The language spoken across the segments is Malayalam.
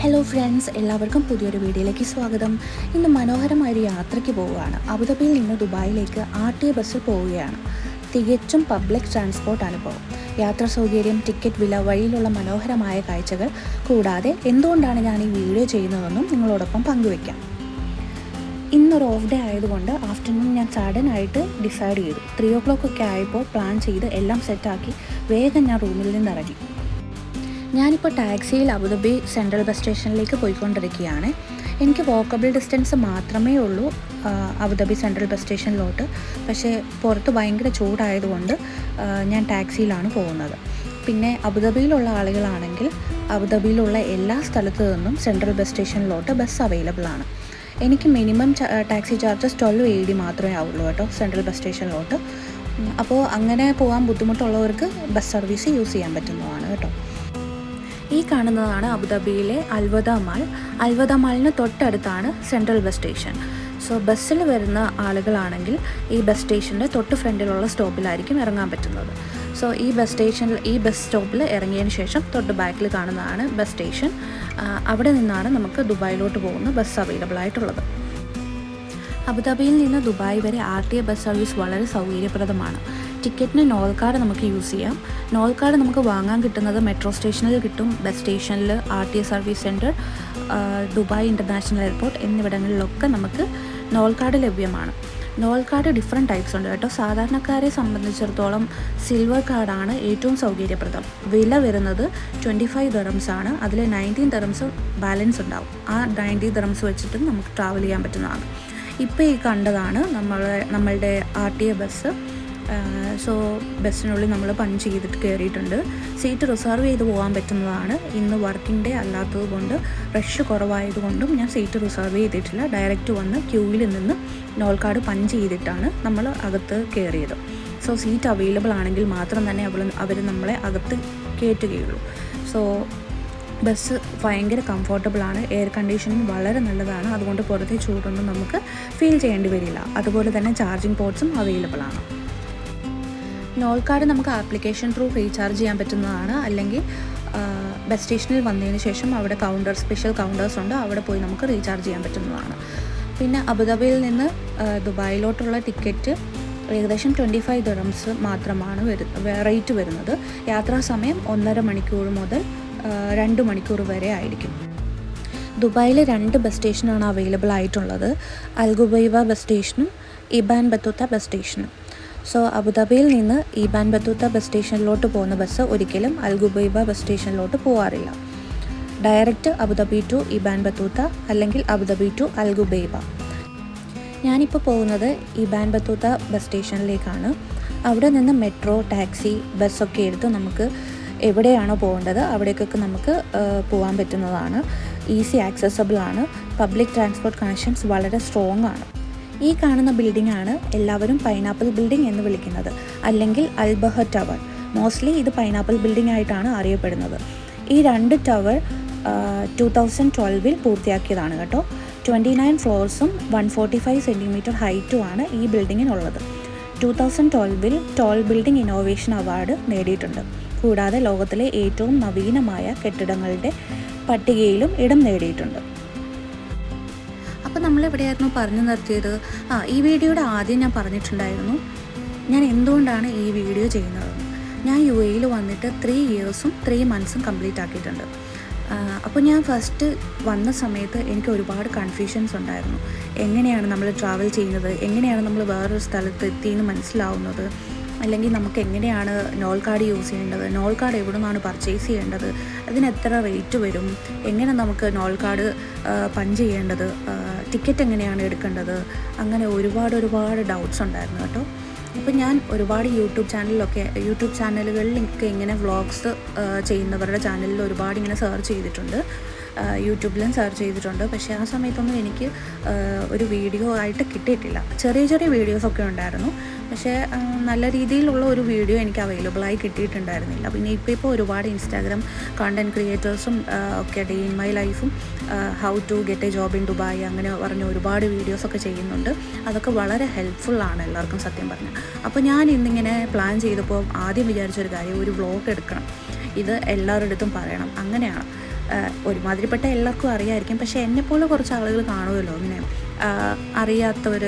ഹലോ ഫ്രണ്ട്സ്, എല്ലാവർക്കും പുതിയൊരു വീഡിയോയിലേക്ക് സ്വാഗതം. ഇന്ന് മനോഹരമായൊരു യാത്രയ്ക്ക് പോവുകയാണ്. അബുദാബിയിൽ നിന്ന് ദുബായിലേക്ക് RTA ബസ്സിൽ പോവുകയാണ്. തികച്ചും പബ്ലിക് ട്രാൻസ്പോർട്ട് അനുഭവം, യാത്രാ സൗകര്യം, ടിക്കറ്റ് വില, വഴിയിലുള്ള മനോഹരമായ കാഴ്ചകൾ, കൂടാതെ എന്തുകൊണ്ടാണ് ഞാൻ ഈ വീഡിയോ ചെയ്യുന്നതെന്നും നിങ്ങളോടൊപ്പം പങ്കുവയ്ക്കാം. ഇന്നൊരു ഓഫ് ഡേ ആയതുകൊണ്ട് ആഫ്റ്റർനൂൺ ഞാൻ സഡനായിട്ട് ഡിസൈഡ് ചെയ്തു. 3 o'clock ഒക്കെ ആയപ്പോൾ പ്ലാൻ ചെയ്ത് എല്ലാം സെറ്റാക്കി വേഗം ഞാൻ റൂമിൽ നിന്ന് ഇറങ്ങി. ഞാനിപ്പോൾ ടാക്സിയിൽ അബുദാബി സെൻട്രൽ ബസ് സ്റ്റേഷനിലേക്ക് പോയിക്കൊണ്ടിരിക്കുകയാണ്. എനിക്ക് വോക്കബിൾ ഡിസ്റ്റൻസ് മാത്രമേ ഉള്ളൂ അബുദാബി സെൻട്രൽ ബസ് സ്റ്റേഷനിലോട്ട്. പക്ഷേ പുറത്ത് ഭയങ്കര ചൂടായതുകൊണ്ട് ഞാൻ ടാക്സിയിലാണ് പോകുന്നത്. പിന്നെ അബുദാബിയിലുള്ള ആളുകളാണെങ്കിൽ അബുദാബിയിലുള്ള എല്ലാ സ്ഥലത്തു നിന്നും സെൻട്രൽ ബസ് സ്റ്റേഷനിലോട്ട് ബസ് അവൈലബിൾ ആണ്. എനിക്ക് മിനിമം ടാക്സി ചാർജസ് 12 AED മാത്രമേ ആവുള്ളൂ കേട്ടോ സെൻട്രൽ ബസ് സ്റ്റേഷനിലോട്ട്. അപ്പോൾ അങ്ങനെ പോകാൻ ബുദ്ധിമുട്ടുള്ളവർക്ക് ബസ് സർവീസ് യൂസ് ചെയ്യാൻ പറ്റുന്നതാണ് കേട്ടോ. ഈ കാണുന്നതാണ് അബുദാബിയിലെ അൽവദ മാൾ. അൽവദ മാളിന് തൊട്ടടുത്താണ് സെൻട്രൽ ബസ് സ്റ്റേഷൻ. സോ ബസ്സിൽ വരുന്ന ആളുകളാണെങ്കിൽ ഈ ബസ് സ്റ്റേഷൻ്റെ തൊട്ട് ഫ്രണ്ടിലുള്ള സ്റ്റോപ്പിലായിരിക്കും ഇറങ്ങാൻ പറ്റുന്നത്. സോ ഈ ബസ് സ്റ്റോപ്പിൽ ഇറങ്ങിയതിന് ശേഷം തൊട്ട് ബാക്കിൽ കാണുന്നതാണ് ബസ് സ്റ്റേഷൻ. അവിടെ നിന്നാണ് നമുക്ക് ദുബായിലോട്ട് പോകുന്ന ബസ് അവൈലബിൾ ആയിട്ടുള്ളത്. അബുദാബിയിൽ നിന്ന് ദുബായ് വരെ RTA ബസ് സർവീസ് വളരെ സൗകര്യപ്രദമാണ്. ടിക്കറ്റിന് നോൾ കാർഡ് നമുക്ക് യൂസ് ചെയ്യാം. നോൾ കാർഡ് നമുക്ക് വാങ്ങാൻ കിട്ടുന്നത് മെട്രോ സ്റ്റേഷനിൽ കിട്ടും, ബസ് സ്റ്റേഷനിൽ, RTA service centre, Dubai international airport എന്നിവിടങ്ങളിലൊക്കെ നമുക്ക് നോൾ കാർഡ് ലഭ്യമാണ്. നോൾ കാർഡ് ഡിഫറെൻറ്റ് ടൈപ്സ് ഉണ്ട് കേട്ടോ. സാധാരണക്കാരെ സംബന്ധിച്ചിടത്തോളം സിൽവർ കാർഡാണ് ഏറ്റവും സൗകര്യപ്രദം. വില വരുന്നത് 25 dirhams ആണ്. അതിൽ 19 dirhams ബാലൻസ് ഉണ്ടാവും. ആ 90 dirhams വെച്ചിട്ട് നമുക്ക് ട്രാവൽ ചെയ്യാൻ പറ്റുന്നതാണ്. ഇപ്പോൾ ഈ കണ്ടതാണ് നമ്മളുടെ RTA ബസ്. സോ ബസ്സിനുള്ളിൽ നമ്മൾ പഞ്ച് ചെയ്തിട്ട് കയറിയിട്ടുണ്ട്. സീറ്റ് റിസർവ് ചെയ്ത് പോകാൻ പറ്റുന്നതാണ്. ഇന്ന് വർക്കിംഗ് ഡേ അല്ലാത്തത് കൊണ്ട്, റഷ് കുറവായതുകൊണ്ടും ഞാൻ സീറ്റ് റിസർവ് ചെയ്തിട്ടില്ല. ഡയറക്റ്റ് വന്ന് ക്യൂവിൽ നിന്ന് നോൾ കാർഡ് പഞ്ച് ചെയ്തിട്ടാണ് നമ്മൾ അകത്ത് കയറിയത്. സോ സീറ്റ് അവൈലബിൾ ആണെങ്കിൽ മാത്രം തന്നെ അവർ നമ്മളെ അകത്ത് കയറ്റുകയുള്ളൂ. സോ ബസ് ഭയങ്കര കംഫർട്ടബിളാണ്. എയർ കണ്ടീഷനിങ് വളരെ നല്ലതാണ്. അതുകൊണ്ട് പുറത്തെ ചൂടൊന്നും നമുക്ക് ഫീൽ ചെയ്യേണ്ടി വരില്ല. അതുപോലെ തന്നെ ചാർജിങ് പോർട്ട്സും അവൈലബിൾ ആണ്. നോൾ കാർഡ് നമുക്ക് ആപ്ലിക്കേഷൻ ത്രൂ റീചാർജ് ചെയ്യാൻ പറ്റുന്നതാണ്. അല്ലെങ്കിൽ ബസ് സ്റ്റേഷനിൽ വന്നതിന് ശേഷം അവിടെ സ്പെഷ്യൽ കൗണ്ടേഴ്സ് ഉണ്ട്, അവിടെ പോയി നമുക്ക് റീചാർജ് ചെയ്യാൻ പറ്റുന്നതാണ്. പിന്നെ അബുദാബിയിൽ നിന്ന് ദുബായിലോട്ടുള്ള ടിക്കറ്റ് ഏകദേശം 25 dirhams മാത്രമാണ് റേറ്റ് വരുന്നത്. യാത്രാസമയം 1.5 മണിക്കൂർ മുതൽ 2 മണിക്കൂർ വരെ ആയിരിക്കും. ദുബായിൽ 2 ബസ് സ്റ്റേഷനാണ് അവൈലബിൾ ആയിട്ടുള്ളത്. അൽഗുബൈബ ബസ് സ്റ്റേഷനും ഇബാൻ ബത്തൂത്ത ബസ് സ്റ്റേഷനും. സോ അബുദാബിയിൽ നിന്ന് ഇബാൻ ബത്തൂത്ത ബസ് സ്റ്റേഷനിലോട്ട് പോകുന്ന ബസ് ഒരിക്കലും അൽഗുബൈബ ബസ് സ്റ്റേഷനിലോട്ട് പോകാറില്ല. ഡയറക്റ്റ് അബുദാബി ടു ഇബാൻ ബത്തൂത്ത അല്ലെങ്കിൽ അബുദാബി ടു അൽഗുബൈബ. ഞാനിപ്പോൾ പോകുന്നത് ഇബാൻ ബത്തൂത്ത ബസ് സ്റ്റേഷനിലേക്കാണ്. അവിടെ നിന്ന് മെട്രോ, ടാക്സി, ബസ്സൊക്കെ എടുത്ത് നമുക്ക് എവിടെയാണോ പോകേണ്ടത് അവിടേക്കൊക്കെ നമുക്ക് പോകാൻ പറ്റുന്നതാണ്. ഈസി ആക്സസബിൾ ആണ്. പബ്ലിക് ട്രാൻസ്പോർട്ട് കണക്ഷൻസ് വളരെ സ്ട്രോങ് ആണ്. ഈ കാണുന്ന ബിൽഡിംഗ് ആണ് എല്ലാവരും പൈനാപ്പിൾ ബിൽഡിംഗ് എന്ന് വിളിക്കുന്നത്, അല്ലെങ്കിൽ അൽബഹ ടവർ. മോസ്റ്റ്ലി ഇത് പൈനാപ്പിൾ ബിൽഡിംഗ് ആയിട്ടാണ് അറിയപ്പെടുന്നത്. ഈ 2 ടവർ 2012 പൂർത്തിയാക്കിയതാണ് കേട്ടോ. 29 ഫ്ലോർസും 145 centimeter ഹൈറ്റുമാണ് ഈ ബിൽഡിങ്ങിനുള്ളത്. 2012 ടോൾ ബിൽഡിംഗ് ഇന്നോവേഷൻ അവാർഡ് നേടിയിട്ടുണ്ട്. കൂടാതെ ലോകത്തിലെ ഏറ്റവും നവീനമായ കെട്ടിടങ്ങളുടെ പട്ടികയിലും ഇടം നേടിയിട്ടുണ്ട്. അപ്പോൾ നമ്മളെവിടെയായിരുന്നു പറഞ്ഞു നിർത്തിയത്? ഈ വീഡിയോയുടെ ആദ്യം ഞാൻ പറഞ്ഞിട്ടുണ്ടായിരുന്നു ഞാൻ എന്തുകൊണ്ടാണ് ഈ വീഡിയോ ചെയ്യുന്നതെന്ന്. ഞാൻ UAEയിൽ വന്നിട്ട് 3 yearsഉം 3 monthsഉം കംപ്ലീറ്റ് ആക്കിയിട്ടുണ്ട്. അപ്പോൾ ഞാൻ ഫസ്റ്റ് വന്ന സമയത്ത് എനിക്ക് ഒരുപാട് കൺഫ്യൂഷൻസ് ഉണ്ടായിരുന്നു. എങ്ങനെയാണ് നമ്മൾ ട്രാവൽ ചെയ്യുന്നത്, എങ്ങനെയാണ് നമ്മൾ വേറൊരു സ്ഥലത്ത് എത്തിയെന്ന് മനസ്സിലാവുന്നത്, അല്ലെങ്കിൽ നമുക്ക് എങ്ങനെയാണ് നോൾ കാർഡ് യൂസ് ചെയ്യേണ്ടത്, നോൾ കാർഡ് എവിടെ നിന്നാണ് പർച്ചേസ് ചെയ്യേണ്ടത്, അതിന് എത്ര റേറ്റ് വരും, എങ്ങനെ നമുക്ക് നോൾ കാർഡ് പഞ്ച് ചെയ്യേണ്ടത്, ടിക്കറ്റ് എങ്ങനെയാണ് എടുക്കേണ്ടത്, അങ്ങനെ ഒരുപാട് ഡൗട്ട്സ് ഉണ്ടായിരുന്നു കേട്ടോ. അപ്പോൾ ഞാൻ ഒരുപാട് യൂട്യൂബ് ചാനലുകളിലൊക്കെ ഇങ്ങനെ വ്ളോഗ്സ് ചെയ്യുന്നവരുടെ ചാനലിൽ ഒരുപാട് ഇങ്ങനെ സെർച്ച് ചെയ്തിട്ടുണ്ട്, യൂട്യൂബിലും സെർച്ച് ചെയ്തിട്ടുണ്ട്. പക്ഷേ ആ സമയത്തൊന്നും എനിക്ക് ഒരു വീഡിയോ ആയിട്ട് കിട്ടിയിട്ടില്ല. ചെറിയ വീഡിയോസൊക്കെ ഉണ്ടായിരുന്നു, പക്ഷേ നല്ല രീതിയിലുള്ള ഒരു വീഡിയോ എനിക്ക് അവൈലബിളായി കിട്ടിയിട്ടുണ്ടായിരുന്നില്ല. പിന്നെ ഇപ്പോൾ ഒരുപാട് ഇൻസ്റ്റാഗ്രാം കണ്ടൻറ് ക്രിയേറ്റേഴ്സും ഒക്കെ ഡേ ഇൻ മൈ ലൈഫും how to get a job in Dubai അങ്ങനെ പറഞ്ഞ് ഒരുപാട് വീഡിയോസൊക്കെ ചെയ്യുന്നുണ്ട്. അതൊക്കെ വളരെ ഹെൽപ്ഫുള്ളാണ് എല്ലാവർക്കും സത്യം പറഞ്ഞാൽ. അപ്പോൾ ഞാൻ ഇന്നിങ്ങനെ പ്ലാൻ ചെയ്തപ്പോൾ ആദ്യം വിചാരിച്ചൊരു കാര്യം, ഒരു വ്ളോഗ് എടുക്കണം, ഇത് എല്ലാവരുടെ അടുത്തും പറയണം. അങ്ങനെയാണ് ഒരുമാതിരിപ്പെട്ട എല്ലാവർക്കും അറിയാമായിരിക്കും, പക്ഷേ എന്നെപ്പോലെ കുറച്ച് ആളുകൾ കാണുമല്ലോ ഇങ്ങനെ അറിയാത്തവർ,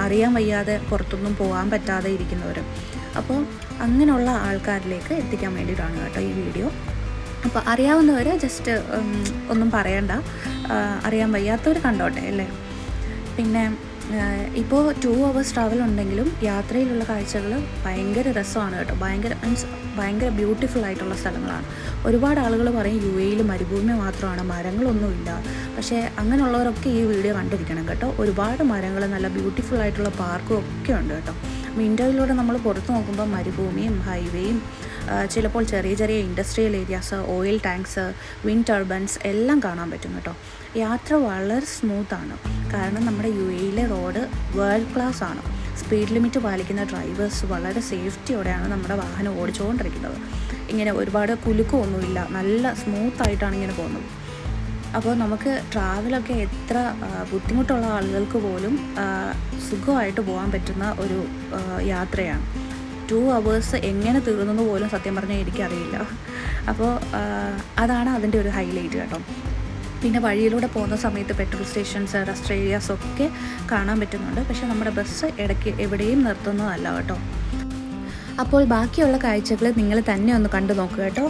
അറിയാൻ വയ്യാതെ പുറത്തൊന്നും പോകാൻ പറ്റാതെ ഇരിക്കുന്നവർ. അപ്പോൾ അങ്ങനെയുള്ള ആൾക്കാരിലേക്ക് എത്തിക്കാൻ വേണ്ടിയിട്ടാണ് കേട്ടോ ഈ വീഡിയോ. അപ്പോൾ അറിയാവുന്നവർ ജസ്റ്റ് ഒന്നും പറയണ്ട, അറിയാൻ വയ്യാത്തവർ കണ്ടോട്ടെ അല്ലേ. പിന്നെ ഇപ്പോൾ 2 hours ട്രാവൽ ഉണ്ടെങ്കിലും യാത്രയിലുള്ള കാഴ്ചകൾ ഭയങ്കര രസമാണ് കേട്ടോ. ഭയങ്കര ബ്യൂട്ടിഫുൾ ആയിട്ടുള്ള സ്ഥലങ്ങളാണ്. ഒരുപാട് ആളുകൾ പറയും UAE മരുഭൂമി മാത്രമാണ്, മരങ്ങളൊന്നുമില്ല. പക്ഷേ അങ്ങനെയുള്ളവരൊക്കെ ഈ വീഡിയോ കണ്ടിരിക്കണം കേട്ടോ. ഒരുപാട് മരങ്ങൾ, നല്ല ബ്യൂട്ടിഫുൾ ആയിട്ടുള്ള പാർക്കും ഒക്കെ ഉണ്ട് കേട്ടോ. വിൻഡോയിലൂടെ നമ്മൾ പുറത്ത് നോക്കുമ്പോൾ മരുഭൂമിയും ഹൈവേയും ചിലപ്പോൾ ചെറിയ ചെറിയ industrial areas, oil tanks, wind turbines എല്ലാം കാണാൻ പറ്റും കേട്ടോ. യാത്ര വളരെ സ്മൂത്താണ്, കാരണം നമ്മുടെ UAE റോഡ് വേൾഡ് ക്ലാസ് ആണ്. സ്പീഡ് ലിമിറ്റ് പാലിക്കുന്ന ഡ്രൈവേഴ്സ് വളരെ സേഫ്റ്റിയോടെയാണ് നമ്മുടെ വാഹനം ഓടിച്ചുകൊണ്ടിരിക്കുന്നത്. ഇങ്ങനെ ഒരുപാട് കുലുക്കമൊന്നുമില്ല, നല്ല സ്മൂത്തായിട്ടാണ് ഇങ്ങനെ പോകുന്നത്. അപ്പോൾ നമുക്ക് ട്രാവലൊക്കെ എത്ര ബുദ്ധിമുട്ടുള്ള ആളുകൾക്ക് പോലും സുഖമായിട്ട് പോകാൻ പറ്റുന്ന ഒരു യാത്രയാണ്. 2 hours എങ്ങനെ തീർന്നെന്ന് പോലും സത്യം പറഞ്ഞാൽ എനിക്കറിയില്ല. അപ്പോൾ അതാണ് അതിൻ്റെ ഒരു ഹൈലൈറ്റ് കേട്ടോ. പിന്നെ വഴിയിലൂടെ പോകുന്ന സമയത്ത് പെട്രോൾ സ്റ്റേഷൻസ്, റെസ്റ്റ് ഏരിയാസ് ഒക്കെ കാണാൻ പറ്റുന്നുണ്ട്. പക്ഷേ നമ്മുടെ ബസ് ഇടയ്ക്ക് എവിടെയും നിർത്തുന്നതല്ല കേട്ടോ. അപ്പോൾ ബാക്കിയുള്ള കാഴ്ചകൾ നിങ്ങൾ തന്നെ ഒന്ന് കണ്ടു നോക്കുക കേട്ടോ.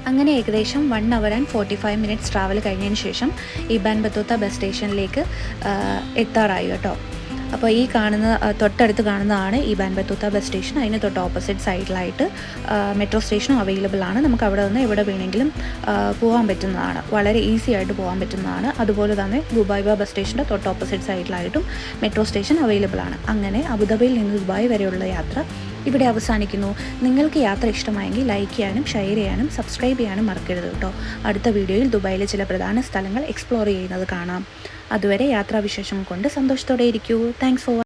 അങ്ങനെ ഏകദേശം 1 hour and 45 minutes ട്രാവൽ കഴിഞ്ഞതിന് ശേഷം ഇബാൻ ബത്തൂത്ത ബസ് സ്റ്റേഷനിലേക്ക് എത്താറായി കേട്ടോ. അപ്പോൾ ഈ തൊട്ടടുത്ത് കാണുന്നതാണ് ഇബാൻ ബത്തൂത്ത ബസ് സ്റ്റേഷൻ. അതിന് തൊട്ട് ഓപ്പോസിറ്റ് സൈഡിലായിട്ട് മെട്രോ സ്റ്റേഷനും അവൈലബിൾ ആണ്. നമുക്ക് അവിടെ നിന്ന് എവിടെ വേണമെങ്കിലും പോകാൻ പറ്റുന്നതാണ്, വളരെ ഈസി ആയിട്ട് പോകാൻ പറ്റുന്നതാണ്. അതുപോലെ തന്നെ ദുബായ് ബസ് സ്റ്റേഷൻ്റെ തൊട്ട് ഓപ്പോസിറ്റ് സൈഡിലായിട്ടും മെട്രോ സ്റ്റേഷൻ അവൈലബിൾ ആണ്. അങ്ങനെ അബുദാബിയിൽ നിന്ന് ദുബായ് വരെയുള്ള യാത്ര ഇവിടെ അവസാനിക്കുന്നു. നിങ്ങൾക്ക് യാത്ര ഇഷ്ടമായെങ്കിൽ ലൈക്ക് ചെയ്യാനും ഷെയർ ചെയ്യാനും സബ്സ്ക്രൈബ് ചെയ്യാനും മറക്കരുത് കേട്ടോ. അടുത്ത വീഡിയോയിൽ ദുബായിലെ ചില പ്രധാന സ്ഥലങ്ങൾ എക്സ്പ്ലോർ ചെയ്യുന്നത് കാണാം. അതുവരെ യാത്രാവിശേഷം കൊണ്ട് സന്തോഷത്തോടെ ഇരിക്കൂ. Thanks for